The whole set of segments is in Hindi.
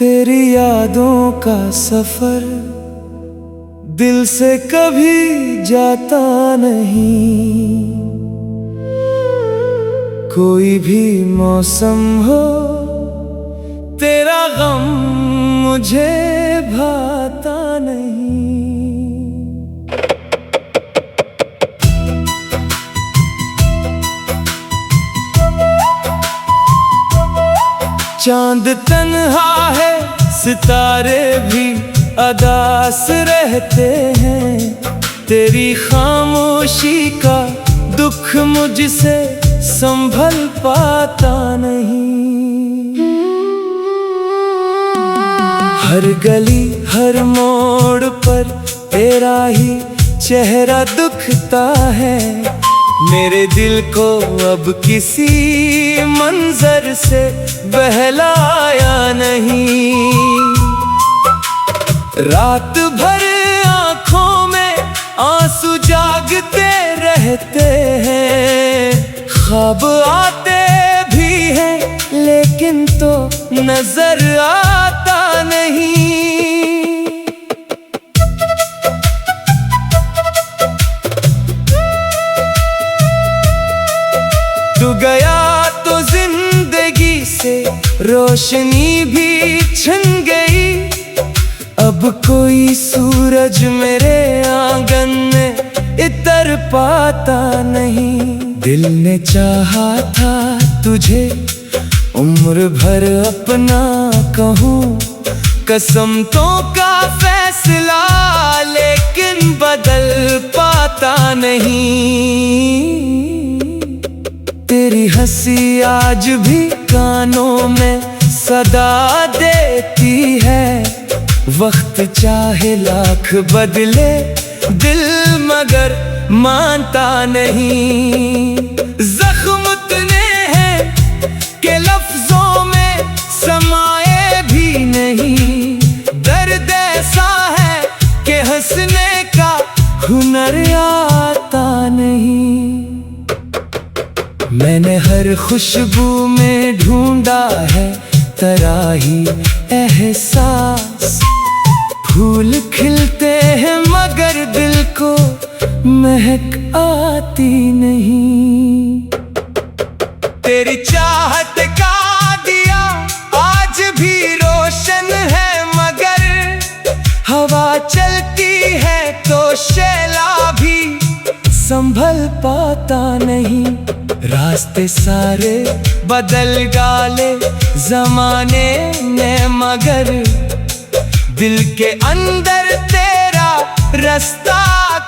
तेरी यादों का सफर दिल से कभी जाता नहीं। कोई भी मौसम हो तेरा गम मुझे भाता नहीं। चांद तन्हा है, सितारे भी अदास रहते हैं। तेरी खामोशी का दुख मुझसे संभल पाता नहीं। हर गली हर मोड़ पर तेरा ही चेहरा दुखता है। मेरे दिल को अब किसी मंजर से बहलाया नहीं। रात भर आँखों में आंसू जागते रहते हैं। ख्वाब आते भी हैं लेकिन तो नजर आता नहीं। तू गया तो जिंदगी से रोशनी भी छिन गई। अब कोई सूरज मेरे आंगन में इतर पाता नहीं। दिल ने चाहा था तुझे उम्र भर अपना कहूँ, कसम तो का फैसला लेकिन बदल पाता नहीं। तेरी हंसी आज भी कानों में सदा देती है। वक्त चाहे लाख बदले दिल मगर मानता नहीं। जख्म इतने हैं कि लफ्जों में समाए भी नहीं। दर्द ऐसा है कि हंसने का हुनर आता नहीं। मैंने हर खुशबू में ढूंढा है तराही एहसास। फूल खिलते हैं मगर दिल को महक आती नहीं। तेरी चाहत का दिया आज भी रोशन है मगर हवा चलती है तो शैला भी संभल पाता नहीं। रास्ते सारे बदल डाले जमाने ने मगर दिल के अंदर तेरा रास्ता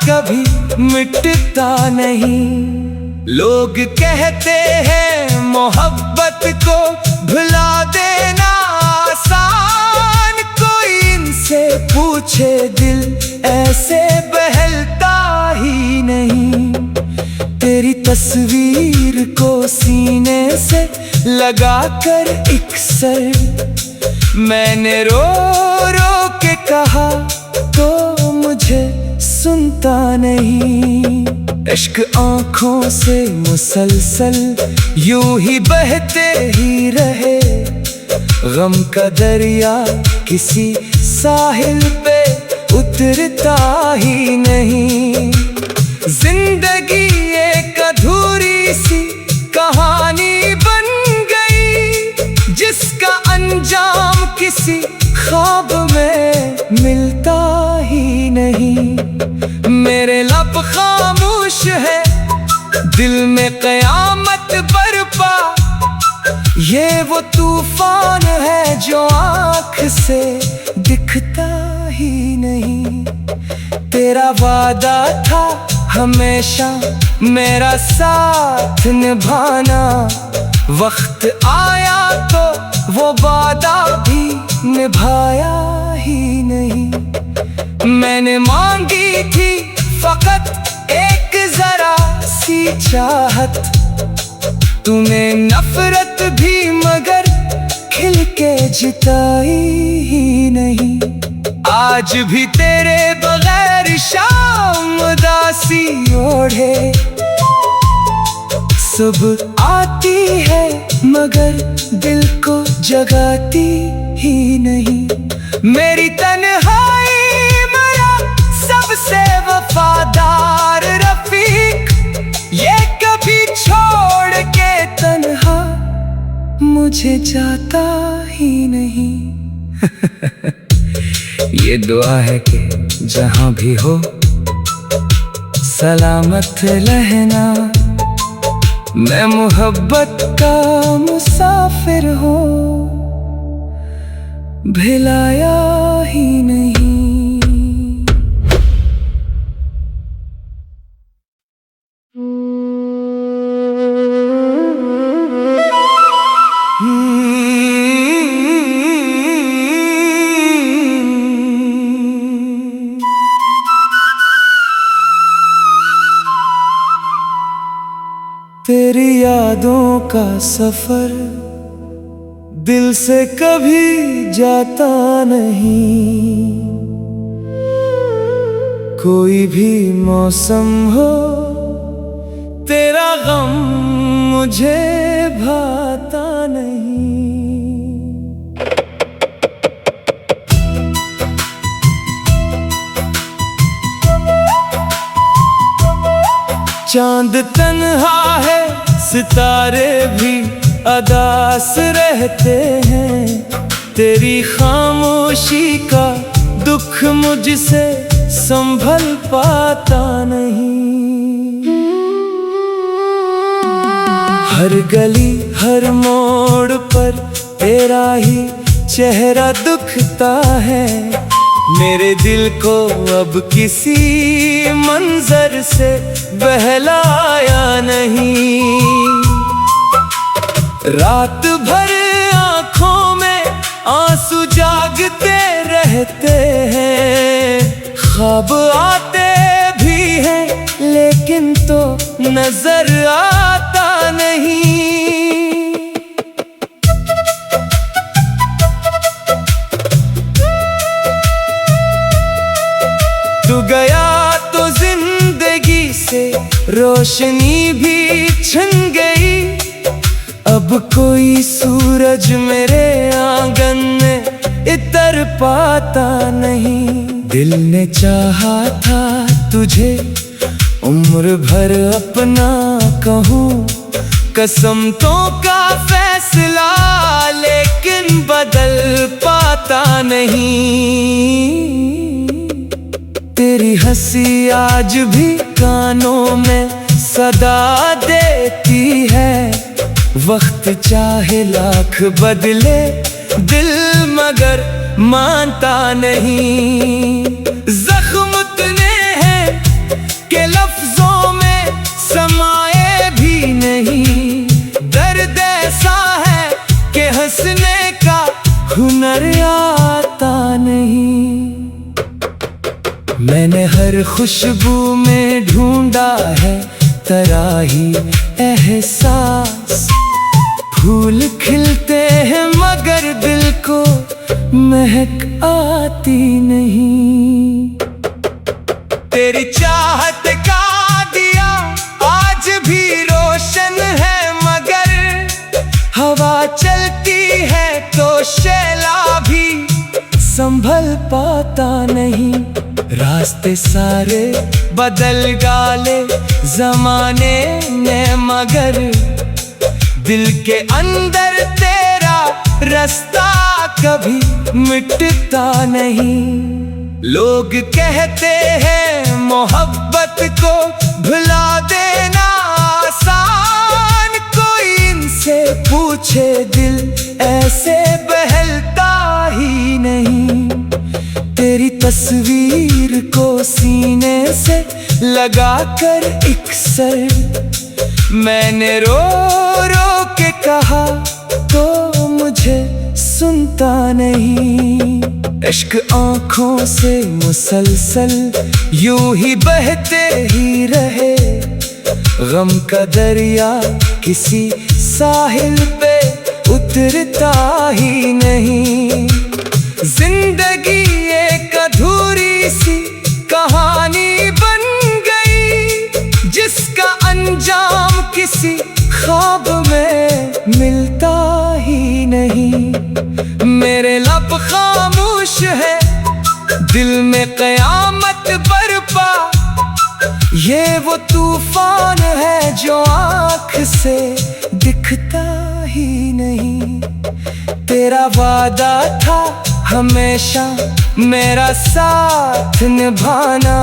कभी मिटता नहीं। लोग कहते हैं मोहब्बत को भुला देना आसान। कोई इनसे पूछे दिल ऐसे बहलता ही नहीं। तेरी तस्वीर को सीने से लगाकर एक सर मैंने रो रो के कहा तो मुझे सुनता नहीं। इश्क आँखों से मुसलसल यूं ही बहते ही रहे। गम का दरिया किसी साहिल पे उतरता ही नहीं। जिंदगी एक अधूरी सी कहानी बन गई जिसका अंजाम किसी ख्वाब में मिलता ही नहीं। मेरे लब खामोश है, दिल में क़यामत बरपा। ये वो तूफान है जो आँख से दिखता ही नहीं। तेरा वादा था हमेशा मेरा साथ निभाना। वक्त आया तो वो वादा भी निभाया ही नहीं। मैंने मांगी थी फकत एक जरा सी चाहत। तूने नफरत भी मगर खिल के जिताई ही नहीं। आज भी तेरे बगैर शाम उदासी ओढ़े। सुबह आती है मगर दिल को जगाती ही नहीं। मेरी तन्हाई मेरा सबसे वफादार रफीक, ये कभी छोड़ के तन्हा मुझे जाता ही नहीं। ये दुआ है कि जहां भी हो सलामत रहना, मैं मोहब्बत का मुसाफिर हूँ, भिलाया ही नहीं। तेरी यादों का सफर दिल से कभी जाता नहीं, कोई भी मौसम हो तेरा गम मुझे भाता नहीं। चांद तन्हा है, सितारे भी अदास रहते हैं, तेरी खामोशी का दुख मुझसे संभल पाता नहीं। हर गली हर मोड़ पर तेरा ही चेहरा दुखता है, मेरे दिल को अब किसी मंजर से बहलाया नहीं। रात भर आँखों में आंसू जागते रहते हैं, ख्वाब आते भी हैं लेकिन तो नजर आता नहीं। तू गया तो जिंदगी से रोशनी भी छिन गई, अब कोई सूरज मेरे आंगन में इतर पाता नहीं। दिल ने चाहा था तुझे उम्र भर अपना कहूँ, कसम तो का फैसला लेकिन बदल पाता नहीं। तेरी हंसी आज भी कानों में सदा देती है, वक्त चाहे लाख बदले दिल मगर मानता नहीं। जख्म इतने हैं कि लफ्जों में समाए भी नहीं, दर्द ऐसा है कि हंसने का हुनर आता नहीं। मैंने हर खुशबू में ढूंढा है तराही एहसास, फूल खिलते हैं मगर दिल को महक आती नहीं। तेरी चाहत का दिया आज भी रोशन है, मगर हवा चलती है तो शैला भी संभल पाता नहीं। रास्ते सारे बदल डाले जमाने ने, मगर दिल के अंदर तेरा रास्ता कभी मिटता नहीं। लोग कहते हैं मोहब्बत को भुला देना आसान, कोई इनसे पूछे दिल ऐसे बहलता ही नहीं। तेरी तस्वीर को सीने से लगाकर एक सर मैंने रो रो के कहा तो मुझे सुनता नहीं। इश्क आँखों से मुसलसल यूं ही बहते ही रहे, गम का दरिया किसी साहिल पे उतरता ही नहीं। जिंदगी एक अधूरी सी कहानी बन गई, जिसका अंजाम किसी ख्वाब में मिलता ही नहीं। नहीं। मेरे लब खामोश है, दिल में कयामत बरपा। ये वो तूफान है जो आँख से दिखता ही नहीं। तेरा वादा था हमेशा मेरा साथ निभाना,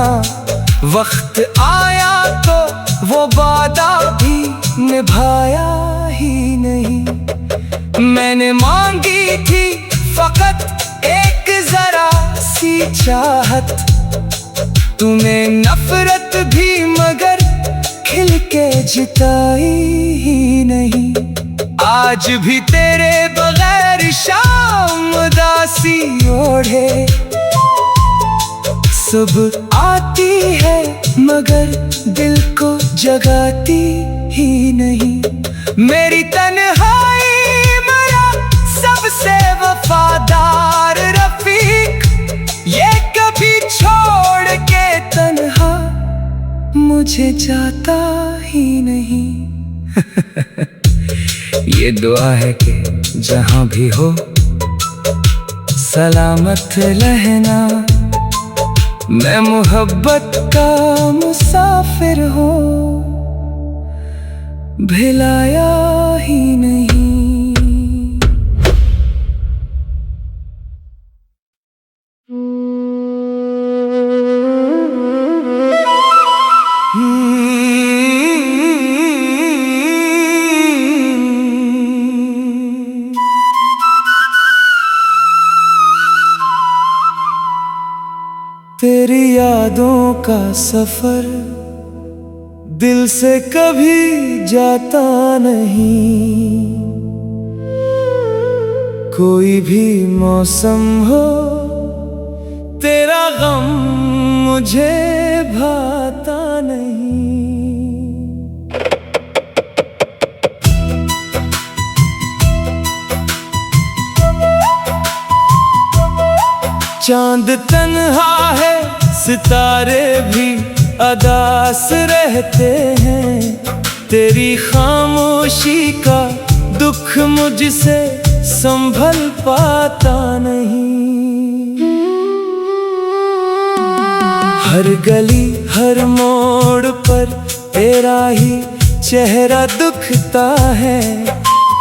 वक्त आया तो वो वादा भी निभाया ही नहीं। मैंने मांगी थी फकत एक जरा सी चाहत, तूने नफरत भी मगर खिल के जिताई ही नहीं। आज भी तेरे बगैर शाम उदासी ओढ़े, सुबह आती है मगर दिल को जगाती ही नहीं। मेरी तन्हाई मेरा सबसे वफादार रफीक, ये कभी छोड़ के तन्हा मुझे जाता ही नहीं। ये दुआ है कि जहां भी हो सलामत रहना, मैं मोहब्बत का मुसाफिर हूँ, भिलाया ही नहीं। तेरी यादों का सफर दिल से कभी जाता नहीं। कोई भी मौसम हो तेरा गम मुझे भाता नहीं। चांद तन्हा है, सितारे भी अदास रहते हैं। तेरी खामोशी का दुख मुझसे संभल पाता नहीं। हर गली हर मोड़ पर तेरा ही चेहरा दुखता है।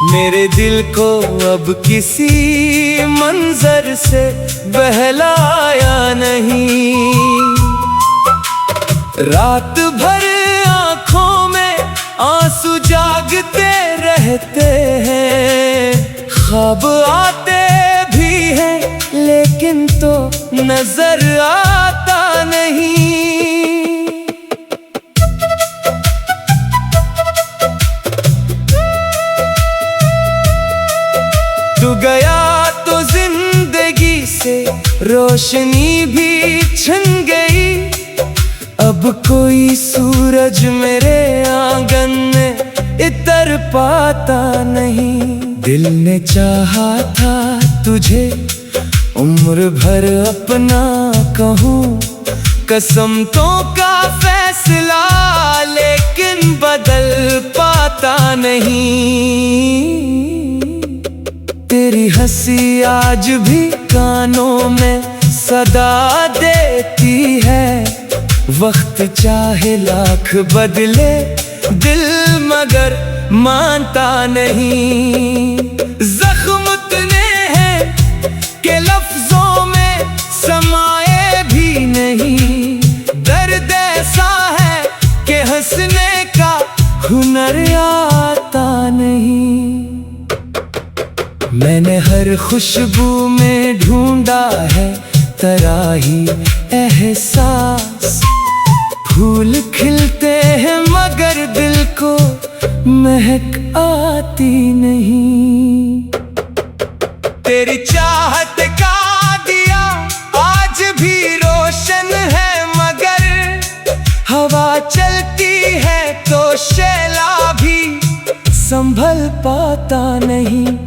मेरे दिल को अब किसी मंजर से बहलाया नहीं। रात भर आँखों में आंसू जागते रहते हैं। ख्वाब आते भी हैं लेकिन तो नजर आता नहीं। तू गया तो जिंदगी से रोशनी भी छिन गई। अब कोई सूरज मेरे आंगन में इतर पाता नहीं। दिल ने चाहा था तुझे उम्र भर अपना कहूँ, कसम तो का फैसला लेकिन बदल पाता नहीं। तेरी हंसी आज भी कानों में सदा देती है। वक्त चाहे लाख बदले दिल मगर मानता नहीं। जख्म इतने हैं कि लफ्जों में समाए भी नहीं। दर्द ऐसा है कि हंसने का हुनर आता नहीं। मैंने हर खुशबू में ढूंढा है तराही एहसास। फूल खिलते हैं मगर दिल को महक आती नहीं। तेरी चाहत का दिया आज भी रोशन है मगर हवा चलती है तो शैला भी संभल पाता नहीं।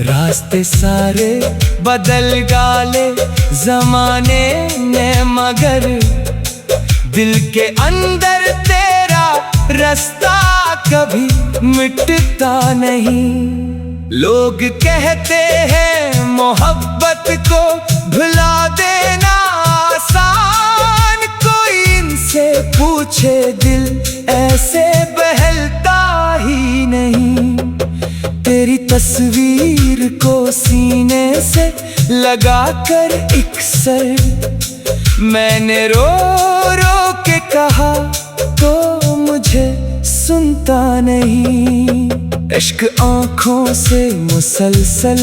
रास्ते सारे बदल डाले जमाने ने मगर दिल के अंदर तेरा रास्ता कभी मिटता नहीं। लोग कहते हैं मोहब्बत को भुला देना आसान, कोई इनसे पूछे दिल ऐसे बहलता ही नहीं। तेरी तस्वीर को सीने से लगाकर एक सर मैंने रो रो के कहा, तो मुझे सुनता नहीं। इश्क आँखों से मुसलसल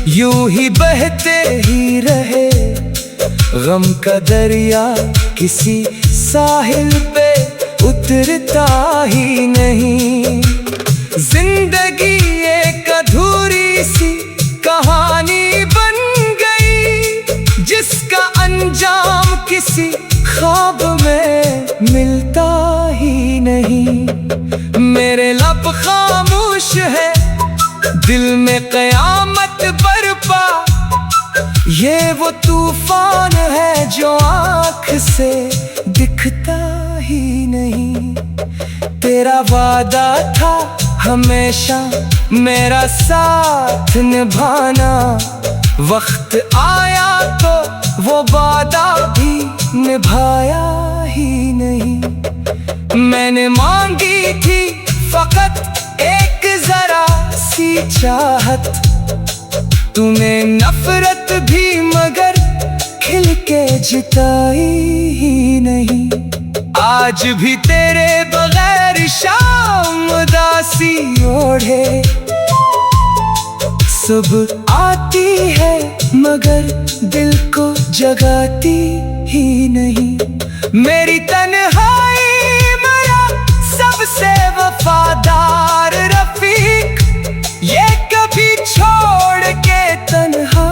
यूं ही बहते ही रहे, गम का दरिया किसी साहिल पे उतरता ही नहीं। जिंदगी एक अधूरी सी कहानी बन गई, जिसका अंजाम किसी ख्वाब में मिलता ही नहीं। मेरे लब खामोश है, दिल में क़यामत बरपा, ये वो तूफान है जो आँख से दिखता ही नहीं। तेरा वादा था हमेशा मेरा साथ निभाना, वक्त आया तो वो वादा भी निभाया ही नहीं। मैंने मांगी थी फकत एक जरा सी चाहत, तूने नफरत भी मगर खिल के जिताई ही नहीं। आज भी तेरे बगैर शाम उदासी ओढ़े, सुबह आती है मगर दिल को जगाती ही नहीं। मेरी तन्हाई मेरा सबसे वफादार रफीक, ये कभी छोड़ के तन्हा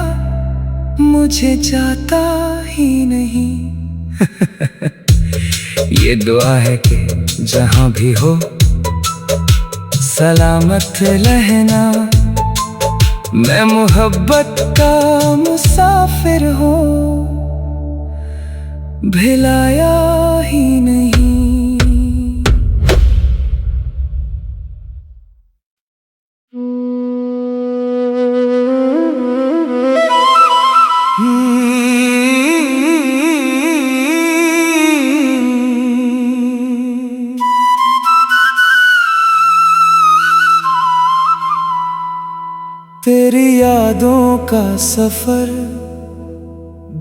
मुझे जाता ही नहीं। ये दुआ है कि जहां भी हो सलामत रहना, मैं मोहब्बत का मुसाफिर हूँ, भिलाया ही नहीं। तेरी यादों का सफर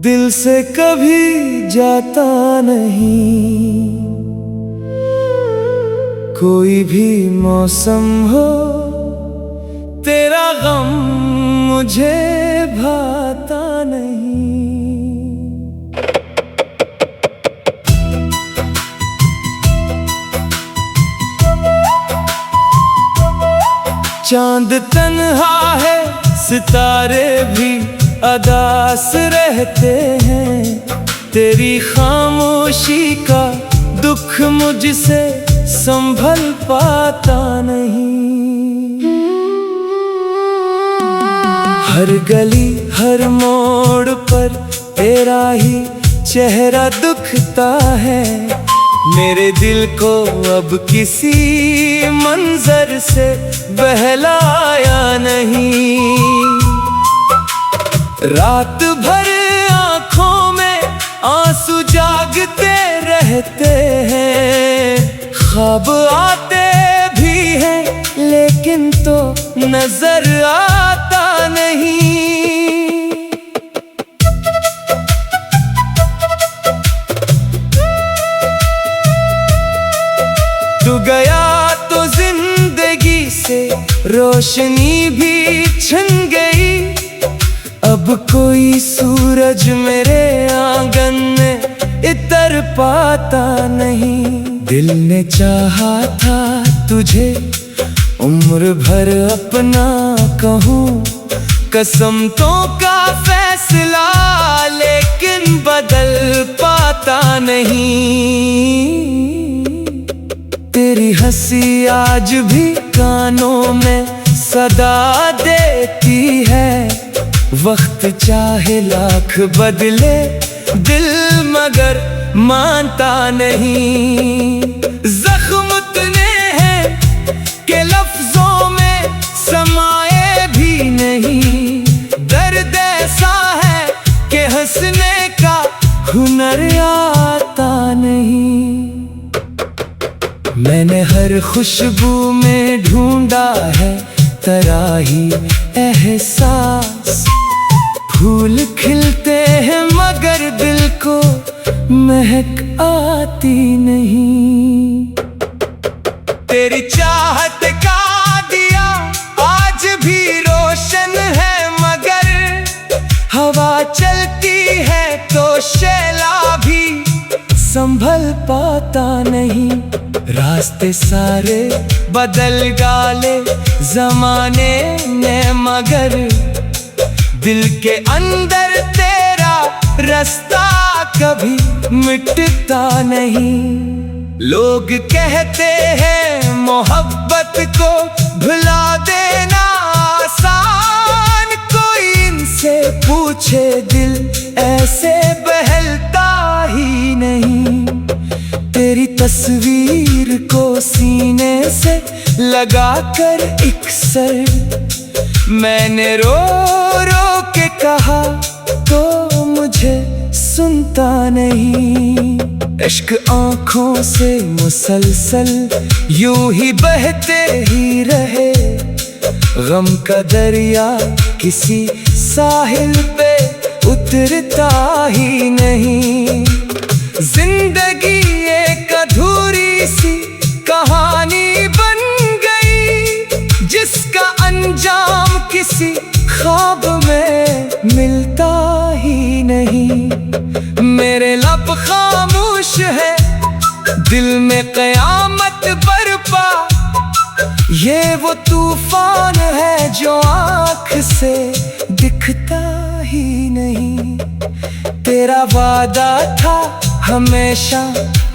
दिल से कभी जाता नहीं, कोई भी मौसम हो तेरा गम मुझे भाता नहीं। चांद तन्हा है, सितारे भी अदास रहते हैं, तेरी खामोशी का दुख मुझसे संभल पाता नहीं। हर गली हर मोड़ पर तेरा ही चेहरा दुखता है, मेरे दिल को अब किसी मंजर से बहलाया नहीं। रात भर आँखों में आंसू जागते रहते हैं, ख्वाब आते भी हैं लेकिन तो नजर आता नहीं। तू गया तो जिंदगी से रोशनी भी छिन गई, अब कोई सूरज मेरे आंगन में इतर पाता नहीं। दिल ने चाहा था तुझे उम्र भर अपना कहूँ, कसम तो का फैसला लेकिन बदल पाता नहीं। तेरी हंसी आज भी कानों में सदा देती है, वक्त चाहे लाख बदले दिल मगर मानता नहीं। जख्म इतने हैं कि लफ्जों में समाए भी ऐसा है कि हंसने का हुनर आता नहीं। मैंने हर खुशबू में ढूंढा है तराही एहसास। फूल खिलते हैं मगर दिल को महक आती नहीं। तेरी चाहत का दिया आज भी रोशन है, मगर हवा चलती है तो शैला भी संभल पाता नहीं। रास्ते सारे बदल डाले जमाने ने, मगर दिल के अंदर तेरा रास्ता कभी मिटता नहीं। लोग कहते हैं मोहब्बत को भुला देना आसान, कोई इनसे पूछे दिल ऐसे बहलता ही नहीं। तेरी तस्वीर को सीने से लगाकर एक सर मैंने रो रो के कहा तो मुझे सुनता नहीं। इश्क आँखों से मुसलसल यूं ही बहते ही रहे, गम का दरिया किसी साहिल पे उतरता ही नहीं। जिंदगी एक अधूरी सी कहानी बन गई, जिसका अंजाम किसी ख्वाब में मिलता ही नहीं। मेरे लब खामोश है, दिल में कयामत बरपा, ये वो तूफान है जो आँख से दिखता ही नहीं। तेरा वादा था हमेशा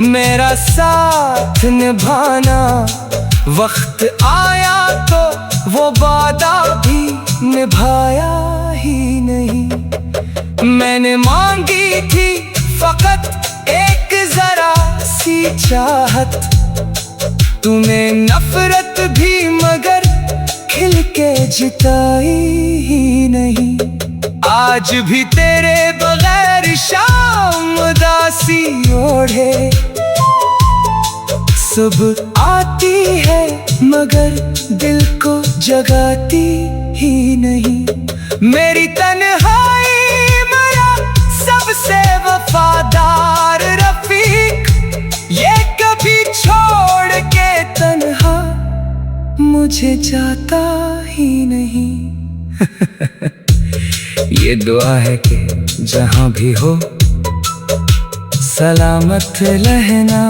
मेरा साथ निभाना, वक्त आया तो वो वादा भी निभाया ही नहीं। मैंने मांगी थी फकत एक जरा सी चाहत, तूने नफरत भी मगर खिल के जिताई ही नहीं। आज भी तेरे बगैर शाम उदासी ओढ़े, सुबह आती है मगर दिल को जगाती ही नहीं। मेरी तन्हाई मेरा सबसे वफादार रफीक, ये कभी छोड़ के तन्हा मुझे जाता ही नहीं। ये दुआ है कि जहां भी हो सलामत रहना,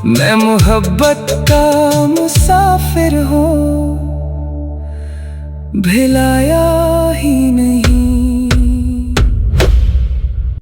मैं मोहब्बत का मुसाफिर हूँ, भिलाया ही नहीं।